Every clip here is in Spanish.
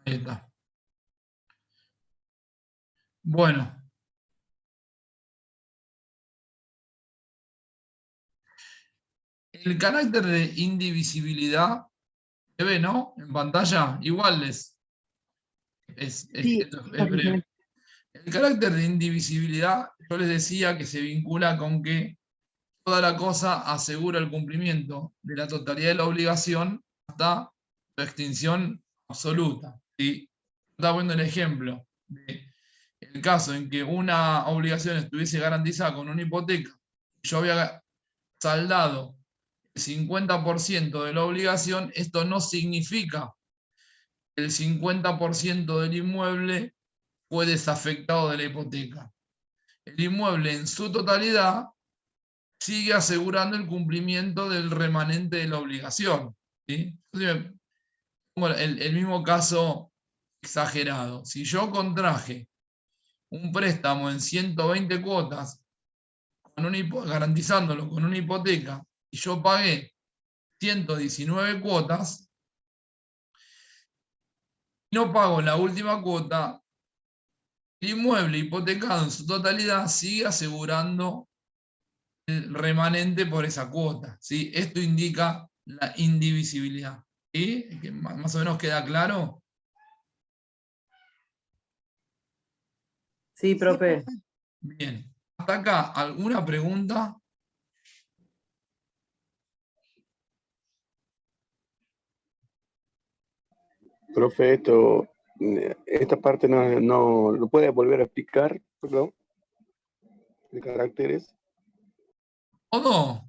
Ahí está. Bueno. El carácter de indivisibilidad se ve, ¿no? En pantalla, igual es Sí, breve. El carácter de indivisibilidad, yo les decía que se vincula con que toda la cosa asegura el cumplimiento de la totalidad de la obligación hasta su extinción absoluta. ¿Sí? Estaba poniendo el ejemplo de el caso en que una obligación estuviese garantizada con una hipoteca, yo había saldado el 50% de la obligación, esto no significa que el 50% del inmueble fue desafectado de la hipoteca. El inmueble en su totalidad sigue asegurando el cumplimiento del remanente de la obligación. ¿Sí? Pongo el mismo caso exagerado. Si yo contraje un préstamo en 120 cuotas, garantizándolo con una hipoteca, y yo pagué 119 cuotas, no pago la última cuota, el inmueble hipotecado en su totalidad sigue asegurando el remanente por esa cuota. ¿Sí? Esto indica la indivisibilidad. ¿Sí? ¿Que más o menos queda claro? Sí, profe. Bien. ¿Hasta acá alguna pregunta? Profe, esta parte no lo puede volver a explicar, perdón, de caracteres. ¿Todo?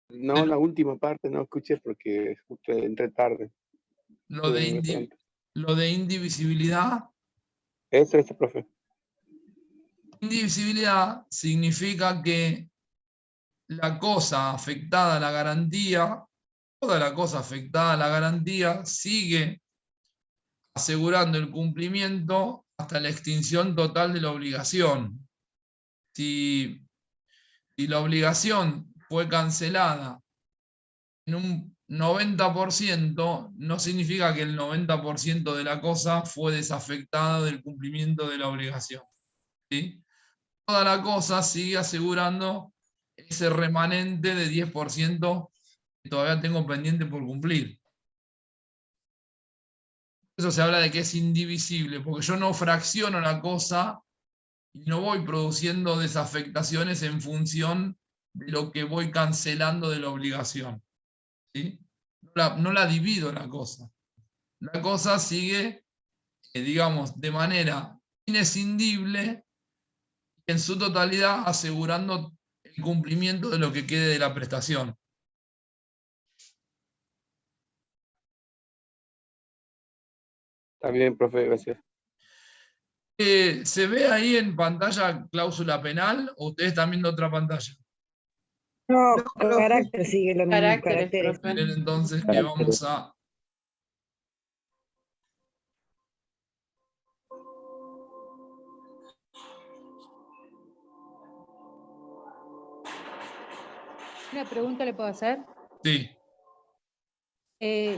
No, la última parte no escuché porque entré tarde. Lo de indivisibilidad. Eso, profe. Indivisibilidad significa que la cosa afectada a la garantía, toda la cosa afectada a la garantía sigue asegurando el cumplimiento hasta la extinción total de la obligación. Si la obligación fue cancelada en un 90%, no significa que el 90% de la cosa fue desafectada del cumplimiento de la obligación. ¿Sí? Toda la cosa sigue asegurando ese remanente de 10% que todavía tengo pendiente por cumplir. Eso se habla de que es indivisible, porque yo no fracciono la cosa y no voy produciendo desafectaciones en función de lo que voy cancelando de la obligación. ¿Sí? No la divido la cosa. La cosa sigue, digamos, de manera inescindible en su totalidad asegurando el cumplimiento de lo que quede de la prestación. Está bien, profe, gracias. ¿Se ve ahí en pantalla cláusula penal o ustedes están viendo otra pantalla? No, carácter sigue lo mismo. Caracteres. Esperen entonces que vamos a... Una pregunta le puedo hacer. Sí.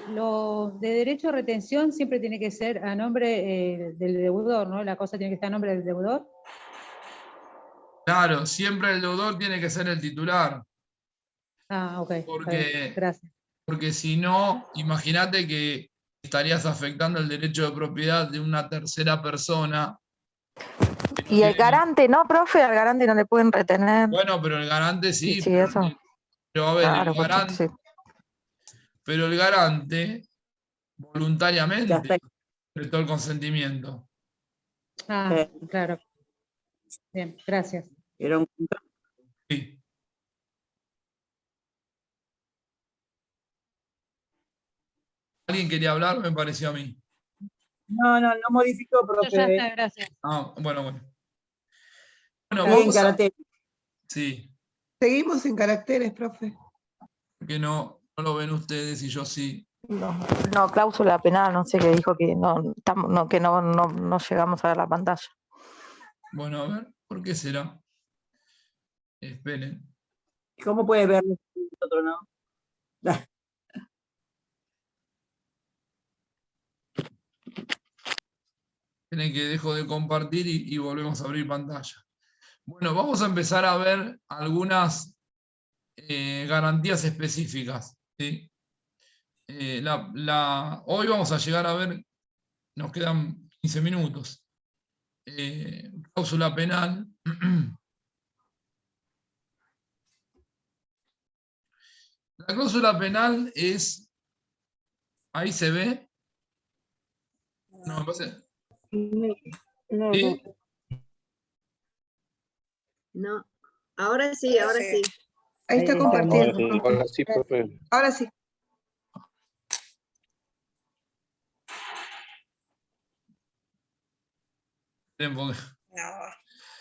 Lo de derecho a retención siempre tiene que ser a nombre del deudor, ¿no? La cosa tiene que estar a nombre del deudor. Claro, siempre el deudor tiene que ser el titular. Ah, ok. Porque, Gracias. porque si no, imagínate que estarías afectando el derecho de propiedad de una tercera persona. Y el garante, ¿no, profe? Al garante no le pueden retener. Bueno, pero el garante sí. Sí, eso. Pero a ver, Claro, sí. Pero el garante voluntariamente prestó el consentimiento. Ah, claro. Bien, gracias. Sí. ¿Alguien quería hablar? Me pareció a mí. No modificó, profe. Ya está, gracias. Ah, bueno. Bueno, Está bien, caracteres. Sí. Seguimos en caracteres, profe. Que no lo ven ustedes y yo sí. No, cláusula penal, no sé qué dijo que que no llegamos a ver la pantalla. Bueno, a ver, ¿por qué será? Esperen. ¿Cómo puede verlo nosotros, no? Tienen que dejo de compartir y volvemos a abrir pantalla. Bueno, vamos a empezar a ver algunas garantías específicas, ¿sí? Hoy vamos a llegar a ver, nos quedan 15 minutos. Cláusula penal. La cláusula penal es, ahí se ve. No, me parece. No, ¿Sí? No, ahora sí, ahora sí. Ahí está compartiendo. Ahora sí, profe. Ahora sí.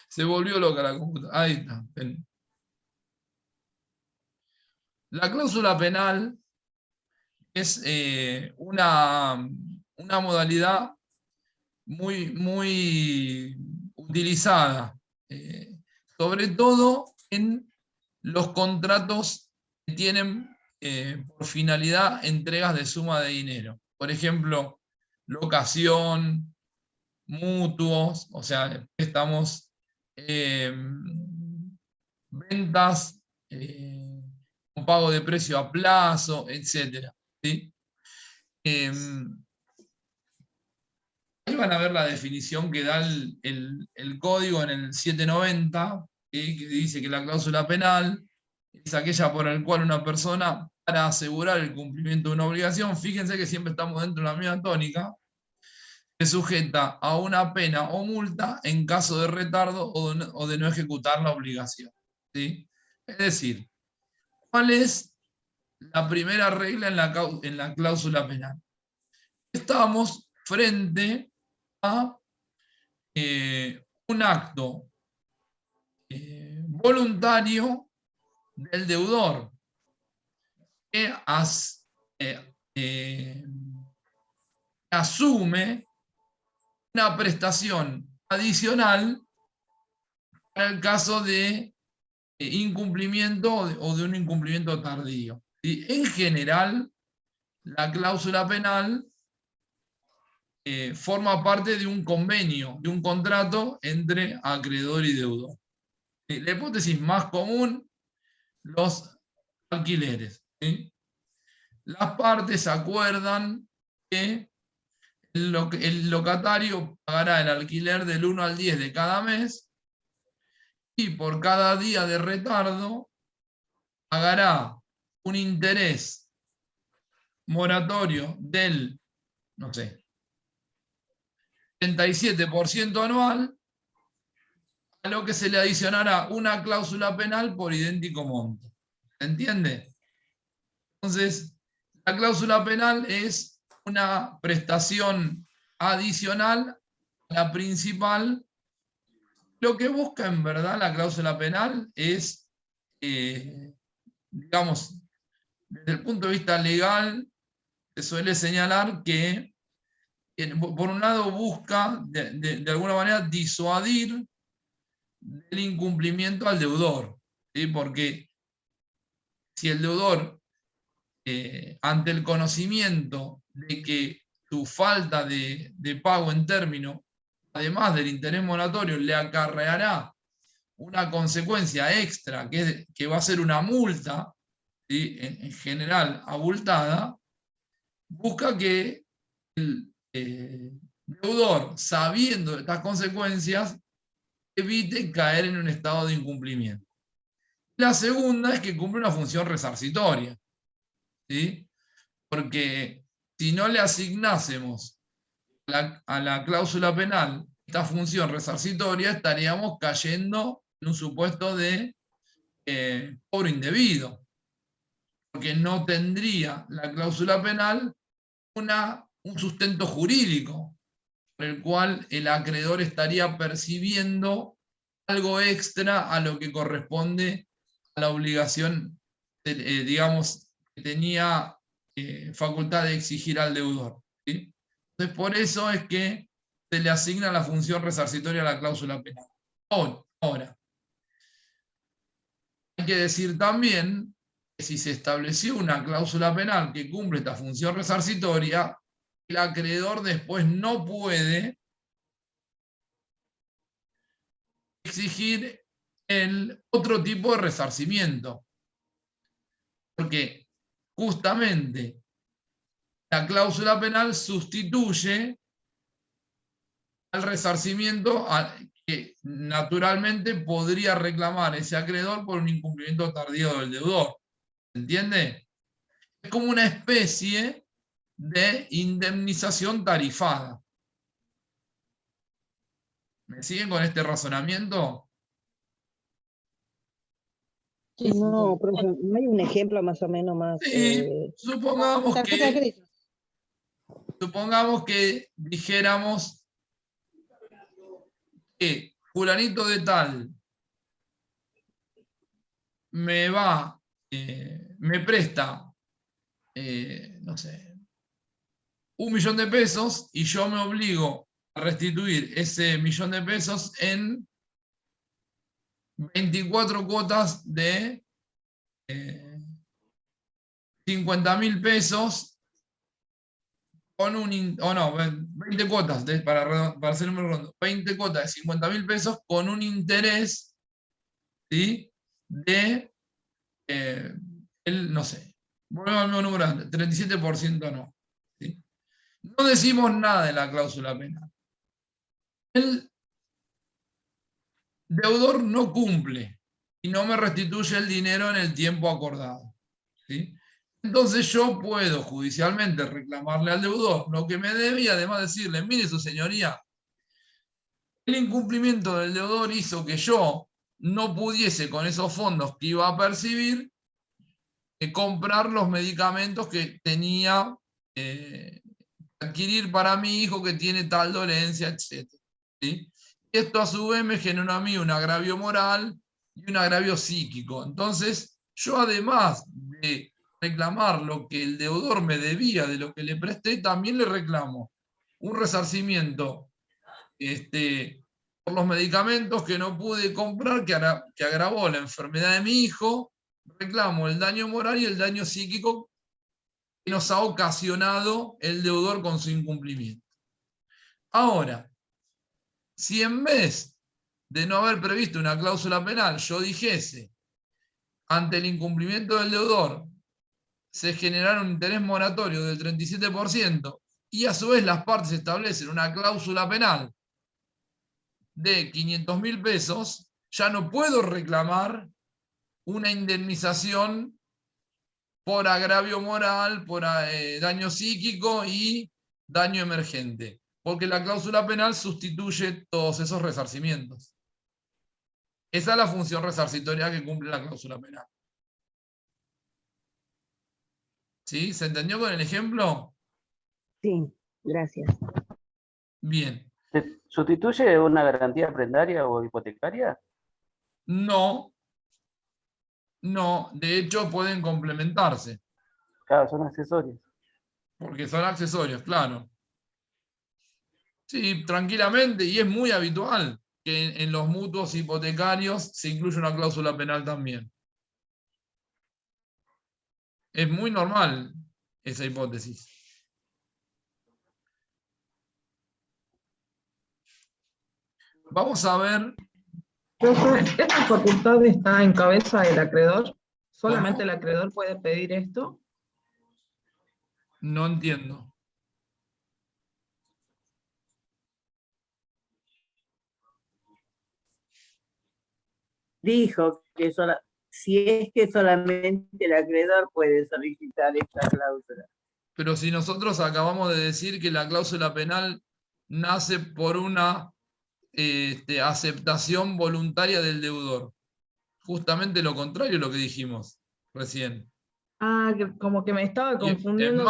Se volvió loca la computadora. Ahí está. La cláusula penal es una modalidad muy utilizada, sobre todo en los contratos que tienen por finalidad entregas de suma de dinero. Por ejemplo, locación, mutuos, o sea, préstamos, ventas, con pago de precio a plazo, etc. ¿Sí? Ahí van a ver la definición que da el código en el 790, que dice que la cláusula penal es aquella por la cual una persona, para asegurar el cumplimiento de una obligación, fíjense que siempre estamos dentro de la misma tónica, se sujeta a una pena o multa en caso de retardo o de no ejecutar la obligación. ¿Sí? Es decir, ¿cuál es la primera regla en la cláusula penal? Estamos frente a un acto voluntario del deudor que asume una prestación adicional para el caso de incumplimiento o de un incumplimiento tardío. ¿Sí? En general, la cláusula penal forma parte de un convenio, de un contrato entre acreedor y deudor. La hipótesis más común, los alquileres. ¿Sí? Las partes acuerdan que el locatario pagará el alquiler del 1 al 10 de cada mes y por cada día de retardo pagará un interés moratorio del, no sé, 37% anual, a lo que se le adicionará una cláusula penal por idéntico monto. ¿Se entiende? Entonces, la cláusula penal es una prestación adicional a la principal. Lo que busca en verdad la cláusula penal es, digamos, desde el punto de vista legal, se suele señalar que, por un lado, busca de alguna manera disuadir del incumplimiento al deudor, ¿sí? Porque si el deudor, ante el conocimiento de que su falta de pago en término, además del interés moratorio, le acarreará una consecuencia extra, que va a ser una multa, ¿sí? En general abultada, busca que el deudor, sabiendo de estas consecuencias, evite caer en un estado de incumplimiento. La segunda es que cumple una función resarcitoria, ¿sí? Porque si no le asignásemos a la cláusula penal esta función resarcitoria, estaríamos cayendo en un supuesto de cobro indebido, porque no tendría la cláusula penal un sustento jurídico por el cual el acreedor estaría percibiendo algo extra a lo que corresponde a la obligación, digamos, que tenía facultad de exigir al deudor. ¿Sí? Entonces, por eso es que se le asigna la función resarcitoria a la cláusula penal. Ahora, hay que decir también que si se estableció una cláusula penal que cumple esta función resarcitoria, el acreedor después no puede exigir el otro tipo de resarcimiento. Porque justamente la cláusula penal sustituye al resarcimiento que naturalmente podría reclamar ese acreedor por un incumplimiento tardío del deudor. ¿Entiende? Es como una especie de indemnización tarifada. ¿Me siguen con este razonamiento? No, profe, ¿no hay un ejemplo más o menos más? Sí, supongamos Tarjeta de que, crédito. dijéramos que fulanito de tal me presta, no sé, 1.000.000 de pesos y yo me obligo a restituir ese 1.000.000 de pesos en 24 cuotas de 50.000 pesos con un, 20 cuotas, para hacer el número redondo, 20 cuotas de 50.000 pesos con un interés, ¿sí?, de, no sé, volvemos al mismo número antes, 37% no. ¿Sí? No decimos nada de la cláusula penal. El deudor no cumple y no me restituye el dinero en el tiempo acordado. ¿Sí? Entonces yo puedo judicialmente reclamarle al deudor lo que me debe y además decirle, mire su señoría, el incumplimiento del deudor hizo que yo no pudiese con esos fondos que iba a percibir comprar los medicamentos que tenía que adquirir para mi hijo que tiene tal dolencia, etc. ¿Sí? Esto a su vez me generó a mí un agravio moral y un agravio psíquico. Entonces, yo además de reclamar lo que el deudor me debía de lo que le presté, también le reclamo un resarcimiento por los medicamentos que no pude comprar, que agravó la enfermedad de mi hijo. Reclamo el daño moral y el daño psíquico que nos ha ocasionado el deudor con su incumplimiento. Ahora, si en vez de no haber previsto una cláusula penal, yo dijese, ante el incumplimiento del deudor, se generara un interés moratorio del 37% y a su vez las partes establecen una cláusula penal de 500.000 pesos, ya no puedo reclamar una indemnización por agravio moral, por daño psíquico y daño emergente, porque la cláusula penal sustituye todos esos resarcimientos. Esa es la función resarcitoria que cumple la cláusula penal. ¿Sí? ¿Se entendió con el ejemplo? Sí, gracias. Bien. ¿Sustituye una garantía prendaria o hipotecaria? No, de hecho pueden complementarse. Claro, son accesorios. Porque son accesorios, claro. Sí, tranquilamente, y es muy habitual que en los mutuos hipotecarios se incluya una cláusula penal también. Es muy normal esa hipótesis. Vamos a ver. ¿Esta facultad está en cabeza del acreedor? ¿Solamente el acreedor puede pedir esto? No entiendo. Dijo que si es que solamente el acreedor puede solicitar esta cláusula. Pero si nosotros acabamos de decir que la cláusula penal nace por una aceptación voluntaria del deudor. Justamente lo contrario de lo que dijimos recién. Ah, como que me estaba confundiendo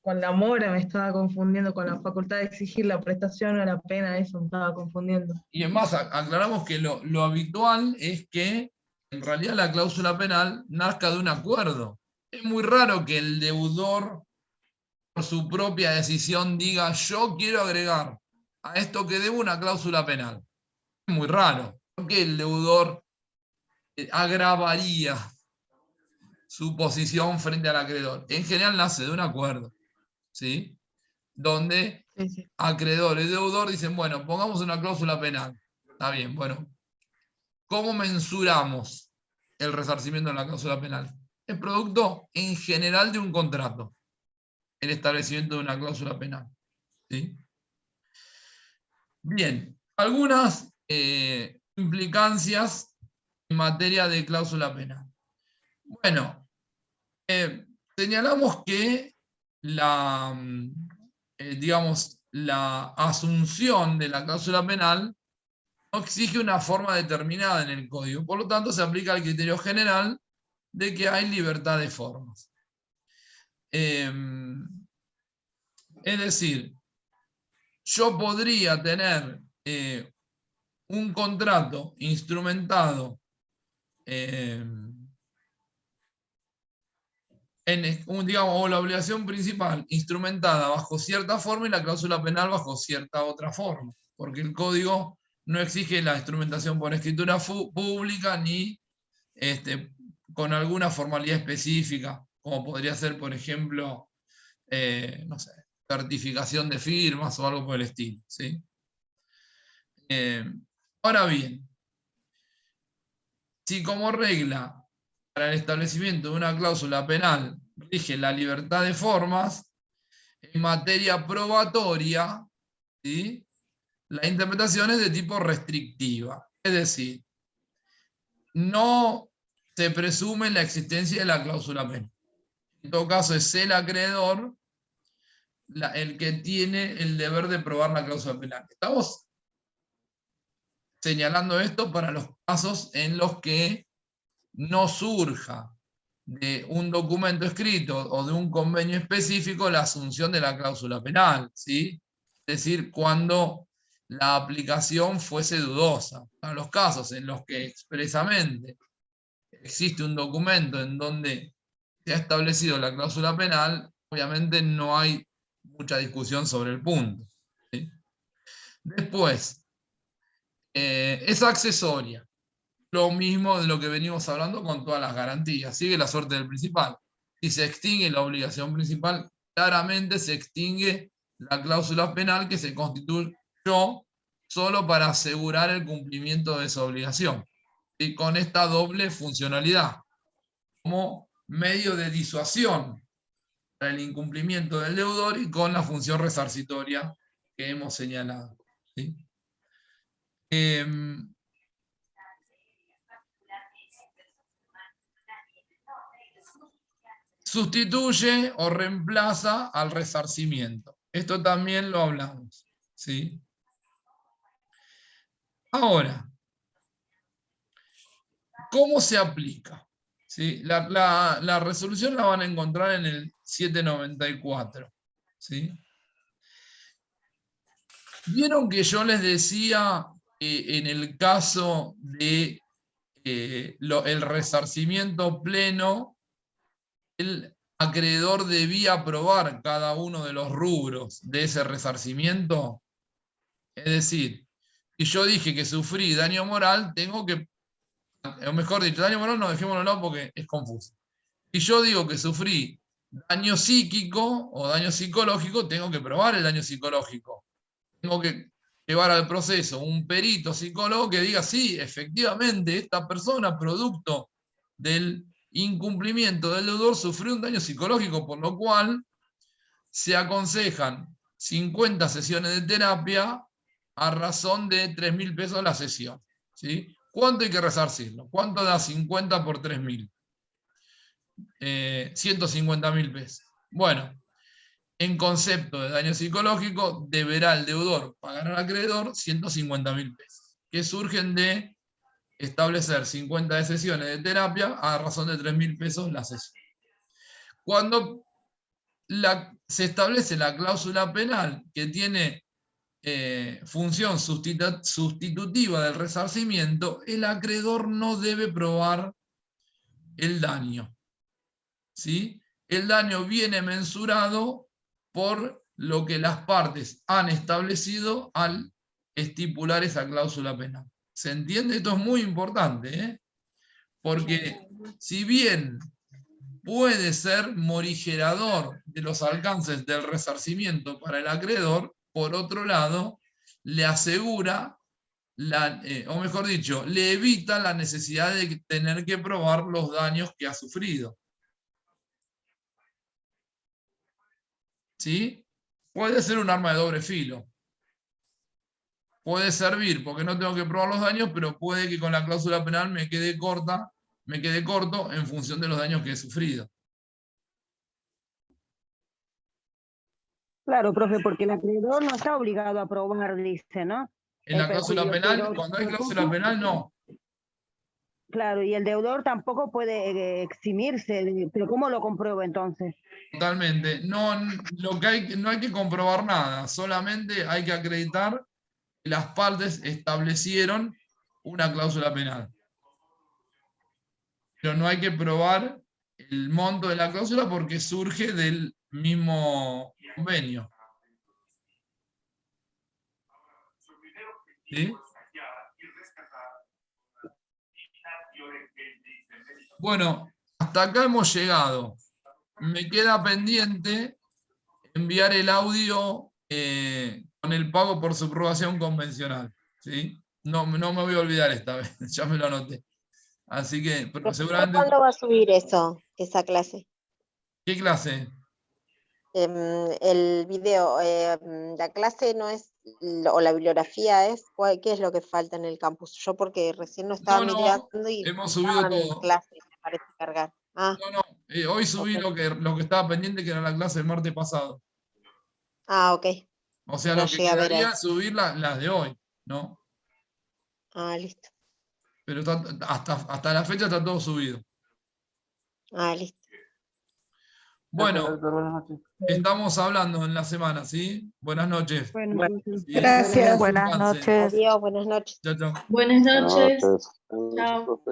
con la mora, me estaba confundiendo con la facultad de exigir la prestación o la pena, eso me estaba confundiendo. Y es más, aclaramos que lo habitual es que en realidad la cláusula penal nazca de un acuerdo. Es muy raro que el deudor, por su propia decisión, diga yo quiero agregar a esto que debo una cláusula penal. Es muy raro, porque el deudor agravaría su posición frente al acreedor. En general nace de un acuerdo, ¿sí? donde acreedor y deudor dicen, bueno, pongamos una cláusula penal. Está bien, bueno. ¿Cómo mensuramos el resarcimiento en la cláusula penal? Es producto en general de un contrato, el establecimiento de una cláusula penal. ¿Sí? Bien, algunas implicancias en materia de cláusula penal. Bueno, señalamos que digamos, la asunción de la cláusula penal no exige una forma determinada en el código, por lo tanto se aplica el criterio general de que hay libertad de formas. Es decir, yo podría tener un contrato instrumentado digamos, o la obligación principal instrumentada bajo cierta forma y la cláusula penal bajo cierta otra forma, porque el código no exige la instrumentación por escritura pública ni con alguna formalidad específica, como podría ser, por ejemplo, no sé, certificación de firmas o algo por el estilo. ¿Sí? Ahora bien, si como regla para el establecimiento de una cláusula penal rige la libertad de formas, en materia probatoria, ¿sí?, la interpretación es de tipo restrictiva. Es decir, no se presume la existencia de la cláusula penal. En todo caso, es el acreedor el que tiene el deber de probar la cláusula penal. Estamos señalando esto para los casos en los que no surja de un documento escrito o de un convenio específico la asunción de la cláusula penal, ¿sí? Es decir, cuando la aplicación fuese dudosa. Para los casos en los que expresamente existe un documento en donde se ha establecido la cláusula penal, obviamente no hay mucha discusión sobre el punto. ¿Sí? Después, es accesoria. Lo mismo de lo que venimos hablando con todas las garantías. Sigue la suerte del principal. Si se extingue la obligación principal, claramente se extingue la cláusula penal que se constituyó solo para asegurar el cumplimiento de esa obligación. Y con esta doble funcionalidad, como medio de disuasión para el incumplimiento del deudor y con la función resarcitoria que hemos señalado. ¿Sí? Sustituye o reemplaza al resarcimiento. Esto también lo hablamos. ¿Sí? Ahora, ¿cómo se aplica? ¿Sí? La resolución la van a encontrar en el 794. ¿Sí? Vieron que yo les decía en el caso de el resarcimiento pleno, el acreedor debía aprobar cada uno de los rubros de ese resarcimiento. Es decir, si yo dije que sufrí daño moral, tengo que, o mejor dicho, daño moral no, dejémoslo no porque es confuso. Si yo digo que sufrí daño psíquico o daño psicológico, tengo que probar el daño psicológico. Tengo que llevar al proceso un perito psicólogo que diga, sí, efectivamente, esta persona, producto del incumplimiento del deudor, sufrió un daño psicológico, por lo cual se aconsejan 50 sesiones de terapia a razón de 3.000 pesos la sesión. ¿Sí? ¿Cuánto hay que resarcirlo? ¿Cuánto da 50 por 3.000? 150.000 pesos. Bueno, en concepto de daño psicológico, deberá el deudor pagar al acreedor 150.000 pesos, que surgen de establecer 50 sesiones de terapia a razón de 3.000 pesos la sesión. Cuando se establece la cláusula penal que tiene función sustitutiva del resarcimiento, el acreedor no debe probar el daño. ¿Sí? El daño viene mensurado por lo que las partes han establecido al estipular esa cláusula penal. ¿Se entiende? Esto es muy importante, porque si bien puede ser morigerador de los alcances del resarcimiento para el acreedor, por otro lado, le asegura, o mejor dicho, le evita la necesidad de tener que probar los daños que ha sufrido. ¿Sí? Puede ser un arma de doble filo. Puede servir porque no tengo que probar los daños, pero puede que con la cláusula penal me quede corto en función de los daños que he sufrido. Claro, profe, porque el acreedor no está obligado a probar, dice, ¿no? En la cláusula penal, cuando hay cláusula penal, no. Claro, y el deudor tampoco puede eximirse, pero ¿cómo lo compruebo entonces? Totalmente. No hay que comprobar nada, solamente hay que acreditar que las partes establecieron una cláusula penal. Pero no hay que probar el monto de la cláusula porque surge del mismo convenio. ¿Sí? Bueno, hasta acá hemos llegado. Me queda pendiente enviar el audio con el pago por subrogación convencional. ¿Sí? No me voy a olvidar esta vez, ya me lo anoté. Así que, pero seguramente... ¿Cuándo va a subir esa clase? ¿Qué clase? El video, la clase no es, o la bibliografía es, ¿qué es lo que falta en el campus? Yo porque recién no estaba mirando y hemos subido todo. Clase, me parece cargar. Hoy subí lo que estaba pendiente, que era la clase del martes pasado. Ok. O sea, lo que quedaría es subir las de hoy, ¿no? Listo. Pero hasta la fecha está todo subido. Listo. Bueno, estamos hablando en la semana, ¿sí? Buenas noches. Gracias. Buenas noches. Adiós, buenas noches. Chao, chao. Buenas noches. Chao.